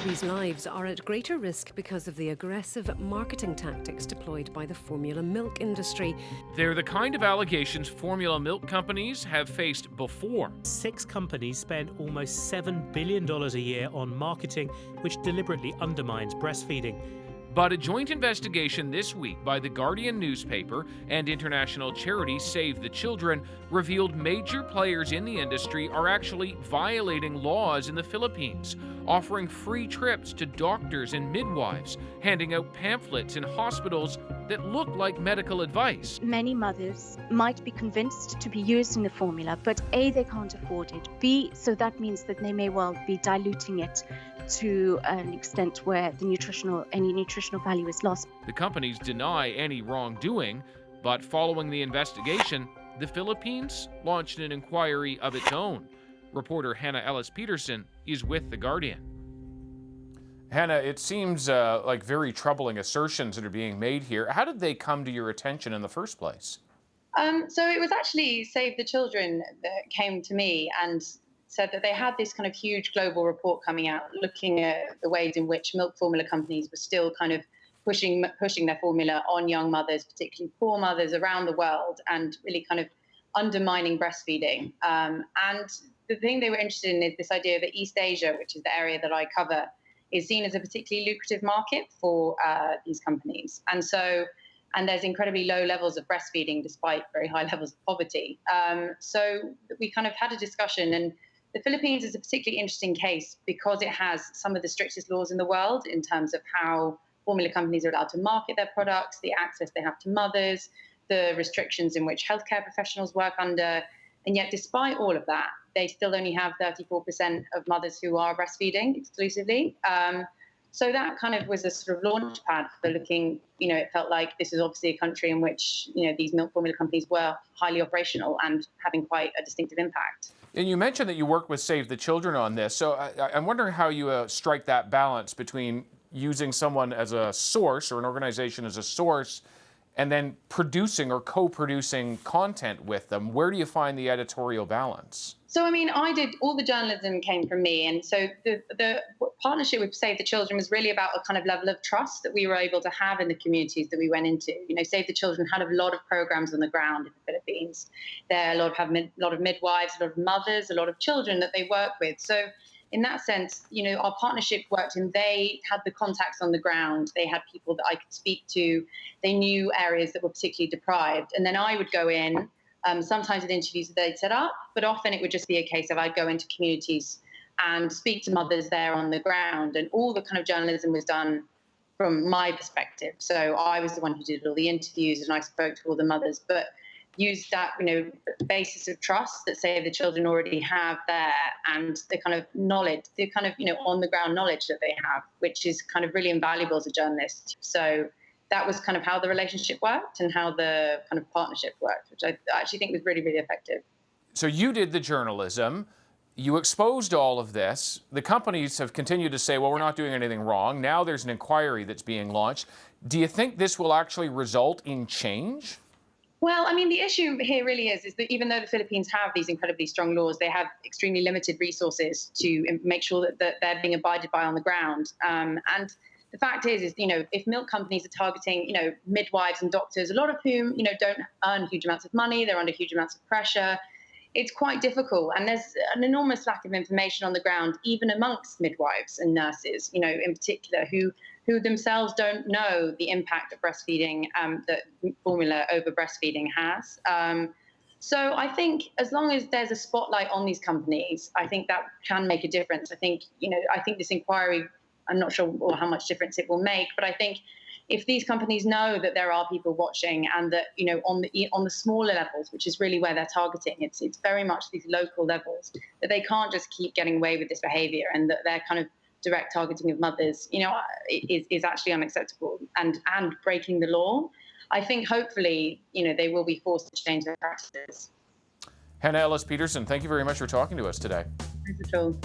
babies' lives are at greater risk because of the aggressive marketing tactics deployed by the formula milk industry. They're the kind of allegations formula milk companies have faced before. 6 companies spend almost $7 billion a year on marketing, which deliberately undermines breastfeeding. But a joint investigation this week by The Guardian newspaper and international charity Save the Children revealed major players in the industry are actually violating laws in the Philippines, offering free trips to doctors and midwives, handing out pamphlets in hospitals that look like medical advice. Many mothers might be convinced to be using the formula, but A, they can't afford it. B, so that means that they may well be diluting it to an extent where any nutritional value is lost. The companies deny any wrongdoing, but following the investigation, the Philippines launched an inquiry of its own. Reporter Hannah Ellis-Peterson is with The Guardian. Hannah, it seems like very troubling assertions that are being made here. How did they come to your attention in the first place? So it was actually Save the Children that came to me and said that they had this kind of huge global report coming out looking at the ways in which milk formula companies were still kind of pushing their formula on young mothers, particularly poor mothers around the world, and really kind of undermining breastfeeding. And the thing they were interested in is this idea that East Asia, which is the area that I cover, is seen as a particularly lucrative market for these companies. And there's incredibly low levels of breastfeeding despite very high levels of poverty. So we kind of had a discussion, and the Philippines is a particularly interesting case because it has some of the strictest laws in the world in terms of how formula companies are allowed to market their products, the access they have to mothers, the restrictions in which healthcare professionals work under. And yet, despite all of that, they still only have 34% of mothers who are breastfeeding exclusively. So that kind of was a sort of launch pad for looking, it felt like this is obviously a country in which, these milk formula companies were highly operational and having quite a distinctive impact. And you mentioned that you work with Save the Children on this. So I'm wondering how you strike that balance between using someone as a source or an organization as a source and then producing or co-producing content with them. Where do you find the editorial balance? So, all the journalism came from me. And so the partnership with Save the Children was really about a kind of level of trust that we were able to have in the communities that we went into. Save the Children had a lot of programs on the ground in the Philippines. There are a lot of midwives, a lot of mothers, a lot of children that they work with. So in that sense, our partnership worked, and they had the contacts on the ground. They had people that I could speak to. They knew areas that were particularly deprived. And then I would go in, sometimes with interviews that they'd set up, but often it would just be a case of I'd go into communities and speak to mothers there on the ground. And all the kind of journalism was done from my perspective. So I was the one who did all the interviews and I spoke to all the mothers, but used that, basis of trust that Save the Children already have there, and the kind of knowledge, the kind of, on the ground knowledge that they have, which is kind of really invaluable as a journalist. So that was kind of how the relationship worked and how the kind of partnership worked, which I actually think was really, really effective. So you did the journalism. You exposed all of this. The companies have continued to say, well, we're not doing anything wrong. Now there's an inquiry that's being launched. Do you think this will actually result in change? Well, the issue here really is that even though the Philippines have these incredibly strong laws, they have extremely limited resources to make sure that they're being abided by on the ground. And the fact is, if milk companies are targeting, midwives and doctors, a lot of whom, don't earn huge amounts of money, they're under huge amounts of pressure, it's quite difficult. And there's an enormous lack of information on the ground, even amongst midwives and nurses, in particular, who themselves don't know the impact of breastfeeding, that formula over breastfeeding has. So I think as long as there's a spotlight on these companies, I think that can make a difference. I think this inquiry, I'm not sure how much difference it will make, but I think if these companies know that there are people watching and that, on the smaller levels, which is really where they're targeting, it's very much these local levels, that they can't just keep getting away with this behavior, and that they're kind of direct targeting of mothers, is actually unacceptable and breaking the law. I think hopefully, they will be forced to change their practices. Hannah Ellis-Peterson, thank you very much for talking to us today. Thanks at all.